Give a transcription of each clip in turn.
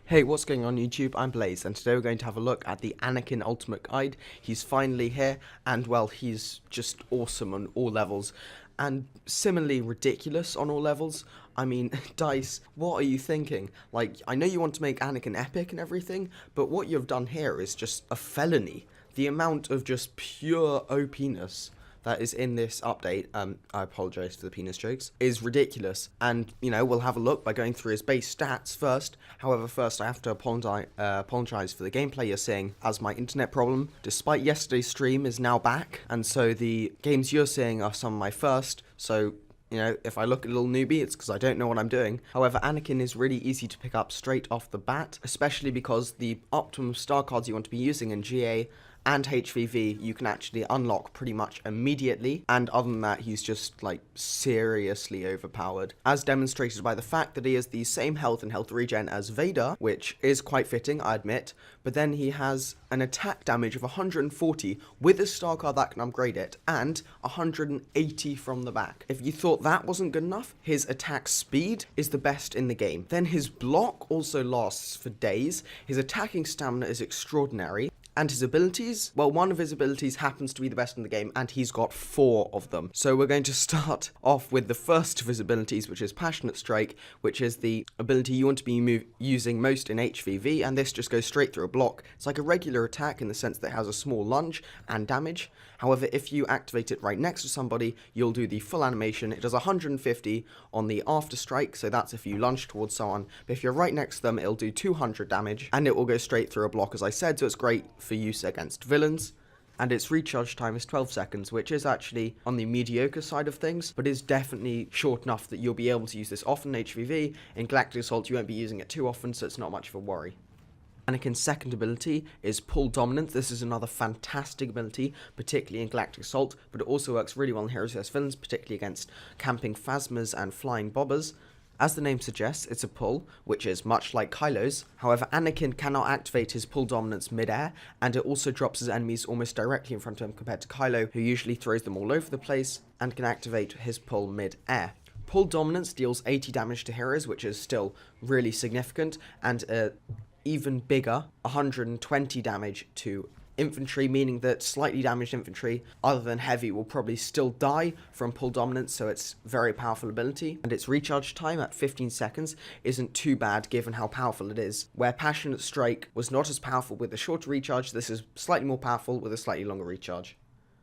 Hey, what's going on YouTube? I'm Blaze, and today we're going to have a look at the Anakin Ultimate Guide. He's finally here, and well, he's just awesome on all levels, and similarly ridiculous on all levels. I mean, DICE, what are you thinking? Like, I know you want to make Anakin epic and everything, but what you've done here is just a felony. The amount of just pure OP-ness that is in this update, I apologize for the penis jokes, is ridiculous. And, you know, we'll have a look by going through his base stats first. However, first I have to apologize for the gameplay you're seeing, as my internet problem, despite yesterday's stream, is now back. And so the games you're seeing are some of my first, so you know, if I look a little newbie, it's because I don't know what I'm doing. However, Anakin is really easy to pick up straight off the bat, especially because the optimum star cards you want to be using in GA and HVV you can actually unlock pretty much immediately, and other than that he's just like seriously overpowered, as demonstrated by the fact that he has the same health and health regen as Vader, which is quite fitting, I admit, but then he has an attack damage of 140 with a star card that can upgrade it, and 180 from the back. If you thought that wasn't good enough, his attack speed is the best in the game. Then his block also lasts for days, his attacking stamina is extraordinary, and his abilities, well, one of his abilities happens to be the best in the game, and he's got 4 of them. So we're going to start off with the first of his abilities, which is Passionate Strike, which is the ability you want to be using most in HVV, and this just goes straight through a block. It's like a regular attack in the sense that it has a small lunge and damage. However, if you activate it right next to somebody, you'll do the full animation. It does 150 on the after strike, so that's if you lunge towards someone. But if you're right next to them, it'll do 200 damage, and it will go straight through a block, as I said, so it's great for use against villains. And its recharge time is 12 seconds, which is actually on the mediocre side of things, but is definitely short enough that you'll be able to use this often in HVV. In Galactic Assault, you won't be using it too often, so it's not much of a worry. Anakin's second ability is Pull Dominance. This is another fantastic ability, particularly in Galactic Assault, but it also works really well in Heroes vs Villains, particularly against camping Phasmas and flying bobbers. As the name suggests, it's a pull, which is much like Kylo's. However, Anakin cannot activate his pull dominance mid-air, and it also drops his enemies almost directly in front of him compared to Kylo, who usually throws them all over the place, and can activate his pull mid-air. Pull dominance deals 80 damage to heroes, which is still really significant, and even bigger, 120 damage to infantry, meaning that slightly damaged infantry other than heavy will probably still die from pull dominance, so it's a very powerful ability. And its recharge time at 15 seconds isn't too bad given how powerful it is. Where Passionate Strike was not as powerful with a shorter recharge, this is slightly more powerful with a slightly longer recharge.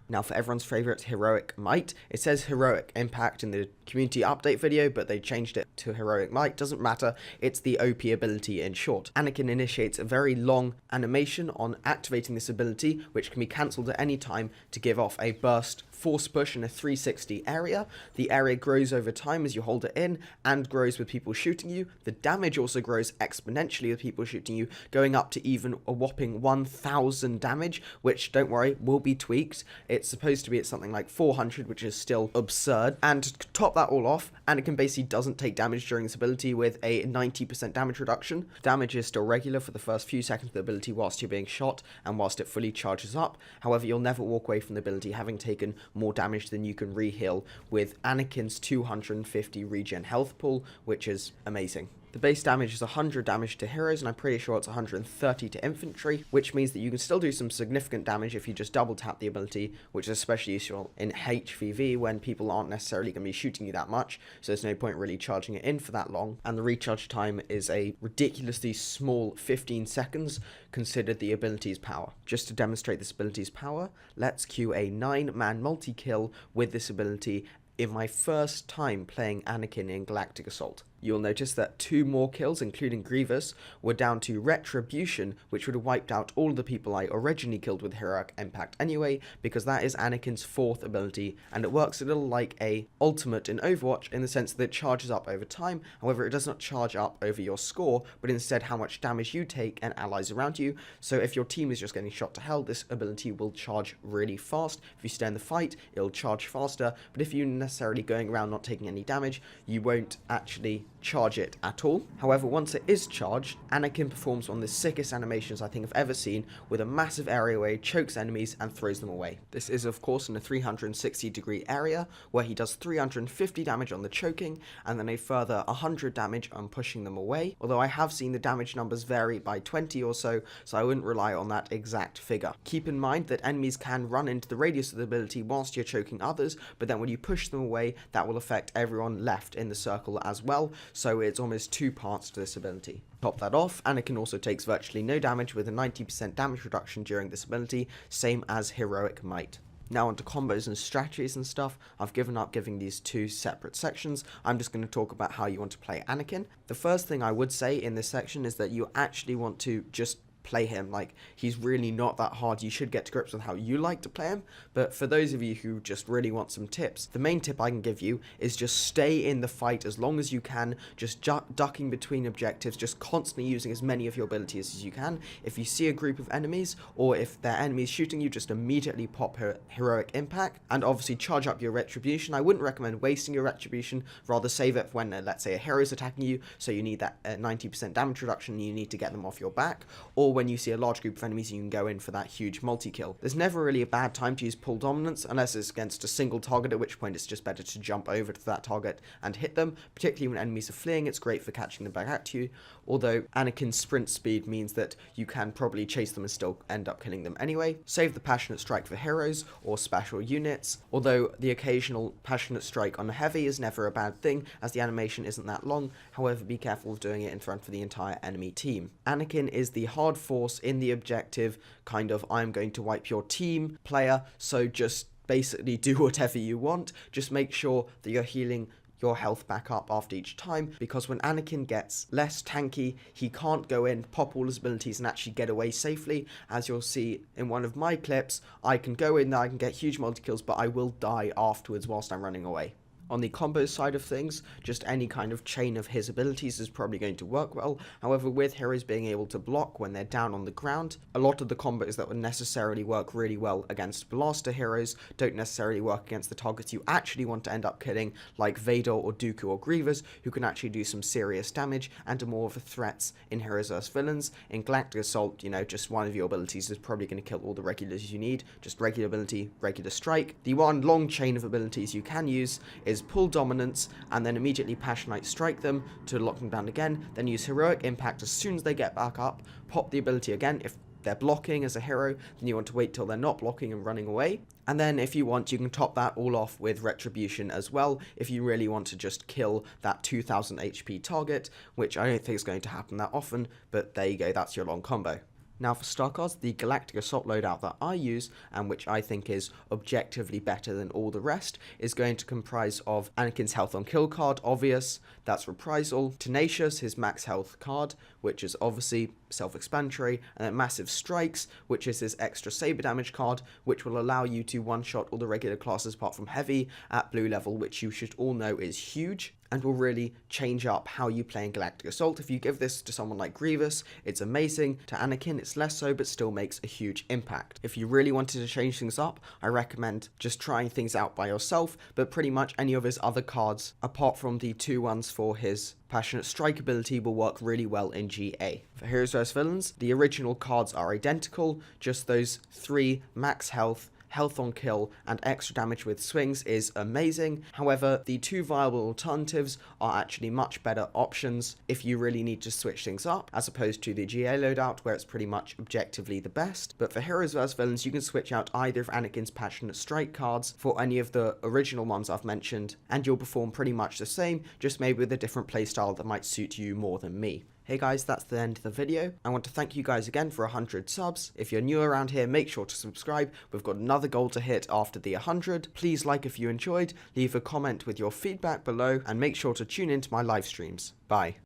Now for everyone's favourite, Heroic Might. It says Heroic Impact in the community update video, but they changed it to Heroic Might. Doesn't matter, it's the OP ability in short. Anakin initiates a very long animation on activating this ability, which can be cancelled at any time to give off a burst force push in a 360 area. The area grows over time as you hold it in, and grows with people shooting you. The damage also grows exponentially with people shooting you, going up to even a whopping 1000 damage, which, don't worry, will be tweaked. It's supposed to be at something like 400, which is still absurd. And to top that all off, Anakin basically doesn't take damage during this ability with a 90% damage reduction. Damage is still regular for the first few seconds of the ability whilst you're being shot and whilst it fully charges up. However, you'll never walk away from the ability having taken more damage than you can re-heal with Anakin's 250 regen health pool, which is amazing. The base damage is 100 damage to heroes, and I'm pretty sure it's 130 to infantry, which means that you can still do some significant damage if you just double tap the ability, which is especially useful in HVV when people aren't necessarily going to be shooting you that much, so there's no point really charging it in for that long. And the recharge time is a ridiculously small 15 seconds, considered the ability's power. Just to demonstrate this ability's power, let's queue a 9-man multi-kill with this ability in my first time playing Anakin in Galactic Assault. You'll notice that 2 more kills, including Grievous, were down to Retribution, which would have wiped out all the people I originally killed with Heroic Impact anyway, because that is Anakin's 4th ability, and it works a little like a ultimate in Overwatch in the sense that it charges up over time. However, it does not charge up over your score, but instead how much damage you take and allies around you. So if your team is just getting shot to hell, this ability will charge really fast. If you stay in the fight, it'll charge faster, but if you're necessarily going around not taking any damage, you won't actually charge it at all. However, once it is charged, Anakin performs one of the sickest animations I think I've ever seen, with a massive area where he chokes enemies and throws them away. This is of course in a 360-degree area where he does 350 damage on the choking and then a further 100 damage on pushing them away, although I have seen the damage numbers vary by 20 or so I wouldn't rely on that exact figure. Keep in mind that enemies can run into the radius of the ability whilst you're choking others, but then when you push them away, that will affect everyone left in the circle as well, so it's almost two parts to this ability. Top that off, Anakin also takes virtually no damage with a 90% damage reduction during this ability, same as Heroic Might. Now onto combos and strategies and stuff. I've given up giving these two separate sections. I'm just going to talk about how you want to play Anakin. The first thing I would say in this section is that you actually want to just play him. Like, he's really not that hard. You should get to grips with how you like to play him, but for those of you who just really want some tips, the main tip I can give you is just stay in the fight as long as you can, just ducking between objectives, just constantly using as many of your abilities as you can. If you see a group of enemies, or if their enemies shooting you, just immediately pop Heroic Impact, and obviously charge up your Retribution. I wouldn't recommend wasting your Retribution, rather save it for when, let's say, a hero is attacking you, so you need that 90% damage reduction, and you need to get them off your back, or when you see a large group of enemies, you can go in for that huge multi-kill. There's never really a bad time to use pull dominance unless it's against a single target, at which point it's just better to jump over to that target and hit them. Particularly when enemies are fleeing, it's great for catching them back at you, although Anakin's sprint speed means that you can probably chase them and still end up killing them anyway. Save the Passionate Strike for heroes or special units, although the occasional Passionate Strike on heavy is never a bad thing as the animation isn't that long. However, be careful of doing it in front of the entire enemy team. Anakin is the hard force in the objective, kind of I'm going to wipe your team player, so just basically do whatever you want. Just make sure that you're healing your health back up after each time, because when Anakin gets less tanky, he can't go in, pop all his abilities and actually get away safely. As you'll see in one of my clips, I can go in there, I can get huge multi-kills, but I will die afterwards whilst I'm running away. On the combo side of things, just any kind of chain of his abilities is probably going to work well. However, with heroes being able to block when they're down on the ground, a lot of the combos that would necessarily work really well against blaster heroes don't necessarily work against the targets you actually want to end up killing, like Vader or Dooku or Grievous, who can actually do some serious damage and are more of a threats in heroes vs villains. In Galactic Assault, you know, just one of your abilities is probably going to kill all the regulars you need. Just regular ability, regular strike. The one long chain of abilities you can use is pull dominance and then immediately Passionate Strike them to lock them down again, then use Heroic Impact as soon as they get back up, pop the ability again. If they're blocking as a hero, then you want to wait till they're not blocking and running away, and then if you want, you can top that all off with Retribution as well, if you really want to just kill that 2000 HP target, which I don't think is going to happen that often, but there you go, that's your long combo. Now for star cards, the Galactic Assault loadout that I use, and which I think is objectively better than all the rest, is going to comprise of Anakin's Health on Kill card, obvious, that's Reprisal, Tenacious, his max health card, which is obviously self-explanatory, and then Massive Strikes, which is his extra saber damage card, which will allow you to one-shot all the regular classes apart from heavy at blue level, which you should all know is huge, and will really change up how you play in Galactic Assault. If you give this to someone like Grievous, it's amazing. To Anakin, it's less so, but still makes a huge impact. If you really wanted to change things up, I recommend just trying things out by yourself, but pretty much any of his other cards, apart from the two ones for his Passionate Strike ability, will work really well in GA. For Heroes vs Villains, the original cards are identical, just those three max health, health on kill, and extra damage with swings is amazing. However, the two viable alternatives are actually much better options if you really need to switch things up, as opposed to the GA loadout where it's pretty much objectively the best. But for Heroes vs Villains, you can switch out either of Anakin's Passionate Strike cards for any of the original ones I've mentioned, and you'll perform pretty much the same, just maybe with a different playstyle that might suit you more than me. Hey guys, that's the end of the video. I want to thank you guys again for 100 subs. If you're new around here, make sure to subscribe. We've got another goal to hit after the 100. Please like if you enjoyed, leave a comment with your feedback below, and make sure to tune into my live streams. Bye.